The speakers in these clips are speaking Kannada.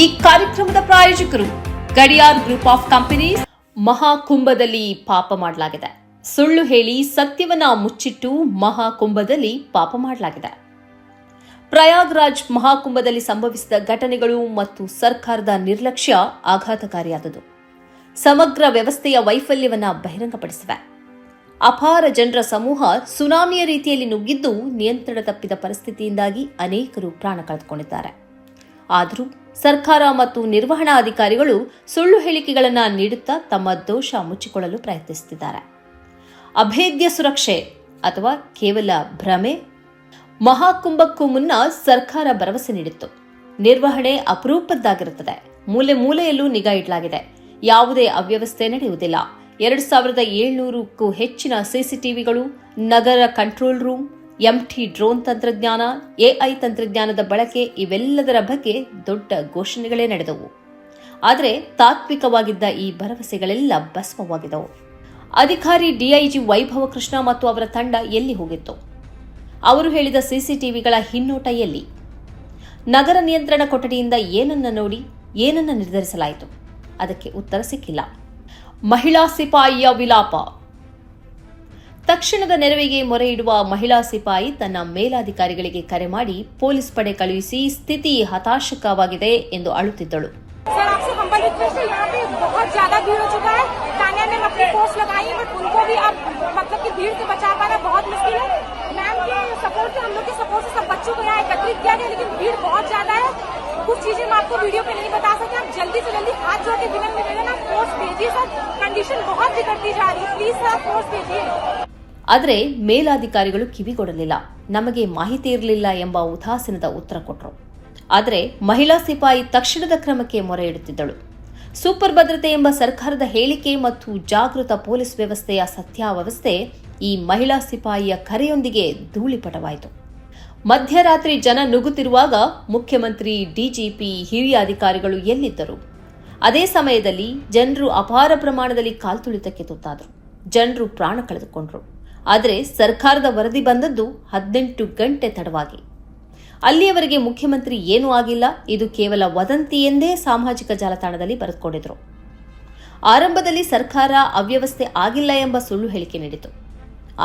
ಈ ಕಾರ್ಯಕ್ರಮದ ಪ್ರಾಯೋಜಕರು ಗಡಿಯಾರ್ ಗ್ರೂಪ್ ಆಫ್ ಕಂಪನೀಸ್. ಮಹಾಕುಂಭದಲ್ಲಿ ಪಾಪ ಮಾಡಲಾಗಿದೆ. ಸುಳ್ಳು ಹೇಳಿ ಸತ್ಯವನ್ನ ಮುಚ್ಚಿಟ್ಟು ಮಹಾಕುಂಭದಲ್ಲಿ ಪಾಪ ಮಾಡಲಾಗಿದೆ. ಪ್ರಯಾಗ್ರಾಜ್ ಮಹಾಕುಂಭದಲ್ಲಿ ಸಂಭವಿಸಿದ ಘಟನೆಗಳು ಮತ್ತು ಸರ್ಕಾರದ ನಿರ್ಲಕ್ಷ್ಯ ಆಘಾತಕಾರಿಯಾದದು. ಸಮಗ್ರ ವ್ಯವಸ್ಥೆಯ ವೈಫಲ್ಯವನ್ನ ಬಹಿರಂಗಪಡಿಸಿವೆ. ಅಪಾರ ಜನರ ಸಮೂಹ ಸುನಾಮಿಯ ರೀತಿಯಲ್ಲಿ ನುಗ್ಗಿದ್ದು ನಿಯಂತ್ರಣ ತಪ್ಪಿದ ಪರಿಸ್ಥಿತಿಯಿಂದಾಗಿ ಅನೇಕರು ಪ್ರಾಣ ಕಳೆದುಕೊಂಡಿದ್ದಾರೆ. ಆದರೂ ಸರ್ಕಾರ ಮತ್ತು ನಿರ್ವಹಣಾ ಅಧಿಕಾರಿಗಳು ಸುಳ್ಳು ಹೇಳಿಕೆಗಳನ್ನು ನೀಡುತ್ತಾ ತಮ್ಮ ದೋಷ ಮುಚ್ಚಿಕೊಳ್ಳಲು ಪ್ರಯತ್ನಿಸುತ್ತಿದ್ದಾರೆ. ಅಭೇದ್ಯ ಸುರಕ್ಷೆ ಅಥವಾ ಕೇವಲ ಭ್ರಮೆ? ಮಹಾಕುಂಭಕ್ಕೂ ಮುನ್ನ ಸರ್ಕಾರ ಭರವಸೆ ನೀಡಿತ್ತು. ನಿರ್ವಹಣೆ ಅಪರೂಪದ್ದಾಗಿರುತ್ತದೆ. ಮೂಲೆ ಮೂಲೆಯಲ್ಲೂ ನಿಗಾ ಇಡಲಾಗಿದೆ. ಯಾವುದೇ ಅವ್ಯವಸ್ಥೆ ನಡೆಯುವುದಿಲ್ಲ. 2700ಕ್ಕೂ ಹೆಚ್ಚಿನ ಸಿಸಿಟಿವಿಗಳು, ನಗರ ಕಂಟ್ರೋಲ್ ರೂಮ್, ಎಂಟಿ ಡ್ರೋನ್ ತಂತ್ರಜ್ಞಾನ, ಎಐ ತಂತ್ರಜ್ಞಾನದ ಬಳಕೆ ಇವೆಲ್ಲದರ ಬಗ್ಗೆ ದೊಡ್ಡ ಘೋಷಣೆಗಳೇ ನಡೆದವು. ಆದರೆ ತಾತ್ವಿಕವಾಗಿದ್ದ ಈ ಭರವಸೆಗಳೆಲ್ಲ ಭಸ್ಮವಾಗಿದ್ದವು. ಅಧಿಕಾರಿ ಡಿಐಜಿ ವೈಭವ ಕೃಷ್ಣ ಮತ್ತು ಅವರ ತಂಡ ಎಲ್ಲಿ ಹೋಗಿತ್ತು? ಅವರು ಹೇಳಿದ ಸಿಸಿಟಿವಿಗಳ ಹಿನ್ನೋಟ ಎಲ್ಲಿ? ನಗರ ನಿಯಂತ್ರಣ ಕೊಠಡಿಯಿಂದ ಏನನ್ನ ನೋಡಿ ಏನನ್ನ ನಿರ್ಧರಿಸಲಾಯಿತು? ಅದಕ್ಕೆ ಉತ್ತರ ಸಿಕ್ಕಿಲ್ಲ. ಮಹಿಳಾ ಸಿಪಾಯಿಯ ವಿಲಾಪ. ತಕ್ಷಣದ ನೆರವಿಗೆ ಮೊರೆ ಇಡುವ ಮಹಿಳಾ ಸಿಪಾಯಿ ತನ್ನ ಮೇಲಾಧಿಕಾರಿಗಳಿಗೆ ಕರೆ ಮಾಡಿ ಪೊಲೀಸ್ ಪಡೆ ಕಳುಹಿಸಿ ಸ್ಥಿತಿ ಹತಾಶಕವಾಗಿದೆ ಎಂದು ಅಳುತ್ತಿದ್ದಳು. कुछ चीजें मैं आपको वीडियो पे नहीं बता सकते. आप जल्दी से जल्दी हाथ जोड़ के विनम्र निवेदन आप फोर्स भेजिए सर. कंडीशन बहुत बिगड़ती जा रही है. प्लीज सर फोर्स भेजिए. ಆದರೆ ಮೇಲಾಧಿಕಾರಿಗಳು ಕಿವಿಗೊಡಲಿಲ್ಲ. ನಮಗೆ ಮಾಹಿತಿ ಇರಲಿಲ್ಲ ಎಂಬ ಉದಾಸೀನದ ಉತ್ತರ ಕೊಟ್ಟರು. ಆದರೆ ಮಹಿಳಾ ಸಿಪಾಯಿ ತಕ್ಷಣದ ಕ್ರಮಕ್ಕೆ ಮೊರೆ ಇಡುತ್ತಿದ್ದಳು. ಸೂಪರ್ ಭದ್ರತೆ ಎಂಬ ಸರ್ಕಾರದ ಹೇಳಿಕೆ ಮತ್ತು ಜಾಗೃತ ಪೊಲೀಸ್ ವ್ಯವಸ್ಥೆಯ ಸತ್ಯಾವಸ್ಥೆ ಈ ಮಹಿಳಾ ಸಿಪಾಯಿಯ ಕರೆಯೊಂದಿಗೆ ಧೂಳಿಪಟವಾಯಿತು. ಮಧ್ಯರಾತ್ರಿ ಜನ ನುಗ್ಗುತ್ತಿರುವಾಗ ಮುಖ್ಯಮಂತ್ರಿ, ಡಿಜಿಪಿ, ಹಿರಿಯ ಅಧಿಕಾರಿಗಳು ಎಲ್ಲಿದ್ದರು? ಅದೇ ಸಮಯದಲ್ಲಿ ಜನರು ಅಪಾರ ಪ್ರಮಾಣದಲ್ಲಿ ಕಾಲ್ತುಳಿತಕ್ಕೆ ತುತ್ತಾದರು. ಜನರು ಪ್ರಾಣ ಕಳೆದುಕೊಂಡರು. ಆದರೆ ಸರ್ಕಾರದ ವರದಿ ಬಂದದ್ದು 18 ಗಂಟೆ ತಡವಾಗಿ. ಅಲ್ಲಿಯವರೆಗೆ ಮುಖ್ಯಮಂತ್ರಿ ಏನೂ ಆಗಿಲ್ಲ, ಇದು ಕೇವಲ ವದಂತಿ ಎಂದೇ ಸಾಮಾಜಿಕ ಜಾಲತಾಣದಲ್ಲಿ ಬರೆದುಕೊಂಡಿದ್ರು. ಆರಂಭದಲ್ಲಿ ಸರ್ಕಾರ ಅವ್ಯವಸ್ಥೆ ಆಗಿಲ್ಲ ಎಂಬ ಸುಳ್ಳು ಹೇಳಿಕೆ ನೀಡಿತು.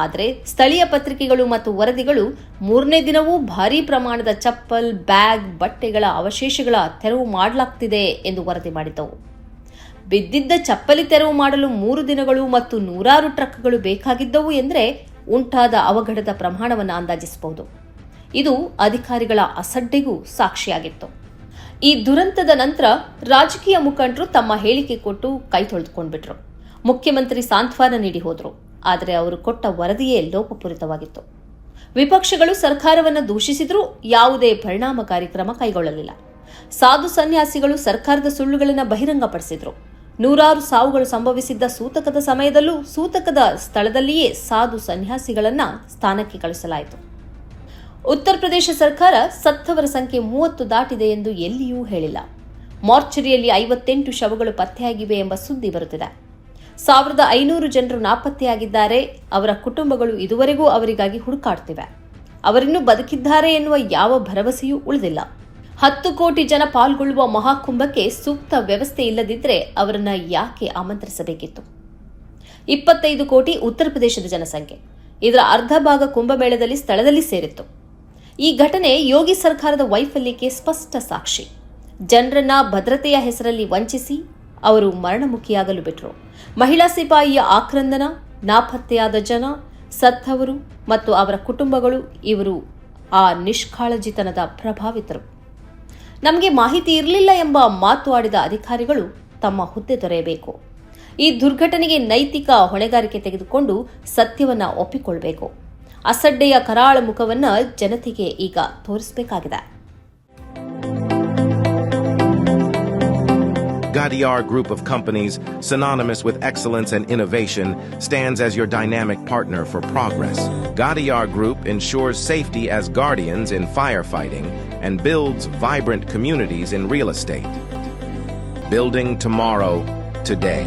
ಆದರೆ ಸ್ಥಳೀಯ ಪತ್ರಿಕೆಗಳು ಮತ್ತು ವರದಿಗಳು 3ನೇ ದಿನವೂ ಭಾರೀ ಪ್ರಮಾಣದ ಚಪ್ಪಲ್, ಬ್ಯಾಗ್, ಬಟ್ಟೆಗಳ ಅವಶೇಷಗಳ ತೆರವು ಮಾಡಲಾಗ್ತಿದೆ ಎಂದು ವರದಿ ಮಾಡಿದ್ದವು. ಬಿದ್ದಿದ್ದ ಚಪ್ಪಲಿ ತೆರವು ಮಾಡಲು 3 ದಿನಗಳು ಮತ್ತು 100 ಟ್ರಕ್ಗಳು ಬೇಕಾಗಿದ್ದವು ಎಂದರೆ ಉಂಟಾದ ಅವಘಡದ ಪ್ರಮಾಣವನ್ನು ಅಂದಾಜಿಸಬಹುದು. ಇದು ಅಧಿಕಾರಿಗಳ ಅಸಡ್ಡೆಗೂ ಸಾಕ್ಷಿಯಾಗಿತ್ತು. ಈ ದುರಂತದ ನಂತರ ರಾಜಕೀಯ ಮುಖಂಡರು ತಮ್ಮ ಹೇಳಿಕೆ ಕೊಟ್ಟು ಕೈ ತೊಳೆದುಕೊಂಡ್ಬಿಟ್ರು. ಮುಖ್ಯಮಂತ್ರಿ ಸಾಂತ್ವನ ನೀಡಿ ಹೋದರು. ಆದರೆ ಅವರು ಕೊಟ್ಟ ವರದಿಯೇ ಲೋಪಪೂರಿತವಾಗಿತ್ತು. ವಿಪಕ್ಷಗಳು ಸರ್ಕಾರವನ್ನು ದೂಷಿಸಿದರೂ ಯಾವುದೇ ಪರಿಣಾಮಕಾರಿ ಕ್ರಮ ಕೈಗೊಳ್ಳಲಿಲ್ಲ. ಸಾಧು ಸನ್ಯಾಸಿಗಳು ಸರ್ಕಾರದ ಸುಳ್ಳುಗಳನ್ನು ಬಹಿರಂಗಪಡಿಸಿದ್ರು. 100 ಸಾವುಗಳು ಸಂಭವಿಸಿದ್ದ ಸೂತಕದ ಸಮಯದಲ್ಲೂ ಸೂತಕದ ಸ್ಥಳದಲ್ಲಿಯೇ ಸಾಧು ಸನ್ಯಾಸಿಗಳನ್ನ ಸ್ಥಾನಕ್ಕೆ ಕಳಿಸಲಾಯಿತು. ಉತ್ತರ ಪ್ರದೇಶ ಸರ್ಕಾರ ಸತ್ತವರ ಸಂಖ್ಯೆ 30 ದಾಟಿದೆ ಎಂದು ಎಲ್ಲಿಯೂ ಹೇಳಿಲ್ಲ. ಮಾರ್ಚರಿಯಲ್ಲಿ 58 ಶವಗಳು ಪತ್ತೆಯಾಗಿವೆ ಎಂಬ ಸುದ್ದಿ ಬರುತ್ತಿದೆ. 1500 ಜನರು ನಾಪತ್ತೆಯಾಗಿದ್ದಾರೆ. ಅವರ ಕುಟುಂಬಗಳು ಇದುವರೆಗೂ ಅವರಿಗಾಗಿ ಹುಡುಕಾಡ್ತಿವೆ. ಅವರಿನ್ನೂ ಬದುಕಿದ್ದಾರೆ ಎನ್ನುವ ಯಾವ ಭರವಸೆಯೂ ಉಳಿದಿಲ್ಲ. 10 ಕೋಟಿ ಜನ ಪಾಲ್ಗೊಳ್ಳುವ ಮಹಾಕುಂಭಕ್ಕೆ ಸೂಕ್ತ ವ್ಯವಸ್ಥೆ ಇಲ್ಲದಿದ್ದರೆ ಅವರನ್ನ ಯಾಕೆ ಆಮಂತ್ರಿಸಬೇಕಿತ್ತು? 25 ಕೋಟಿ ಉತ್ತರ ಪ್ರದೇಶದ ಜನಸಂಖ್ಯೆ. ಇದರ ಅರ್ಧ ಭಾಗ ಕುಂಭಮೇಳದಲ್ಲಿ ಸ್ಥಳದಲ್ಲಿ ಸೇರಿತ್ತು. ಈ ಘಟನೆ ಯೋಗಿ ಸರ್ಕಾರದ ವೈಫಲ್ಯಕ್ಕೆ ಸ್ಪಷ್ಟ ಸಾಕ್ಷಿ. ಜನರನ್ನ ಭದ್ರತೆಯ ಹೆಸರಲ್ಲಿ ವಂಚಿಸಿ ಅವರು ಮರಣಮುಖಿಯಾಗಲು ಬಿಟ್ಟರು. ಮಹಿಳಾ ಸಿಪಾಯಿಯ ಆಕ್ರಂದನ, ನಾಪತ್ತೆಯಾದ ಜನ, ಸತ್ತವರು ಮತ್ತು ಅವರ ಕುಟುಂಬಗಳು ಇವರು ಆ ನಿಷ್ಕಾಳಜಿತನದ ಪ್ರಭಾವಿತರು. ನಮಗೆ ಮಾಹಿತಿ ಇರಲಿಲ್ಲ ಎಂಬ ಮಾತು ಆಡಿದ ಅಧಿಕಾರಿಗಳು ತಮ್ಮ ಹುದ್ದೆ ತೊರೆಯಬೇಕು. ಈ ದುರ್ಘಟನೆಗೆ ನೈತಿಕ ಹೊಣೆಗಾರಿಕೆ ತೆಗೆದುಕೊಂಡು ಸತ್ಯವನ್ನ ಒಪ್ಪಿಕೊಳ್ಳಬೇಕು. ಅಸಡ್ಡೆಯ ಕರಾಳ ಮುಖವನ್ನ ಜನತೆಗೆ ಈಗ ತೋರಿಸಬೇಕಾಗಿದೆ. Gadiar Group of Companies, synonymous with excellence and innovation, stands as your dynamic partner for progress. Gadiar Group ensures safety as guardians in firefighting and builds vibrant communities in real estate. Building tomorrow, today.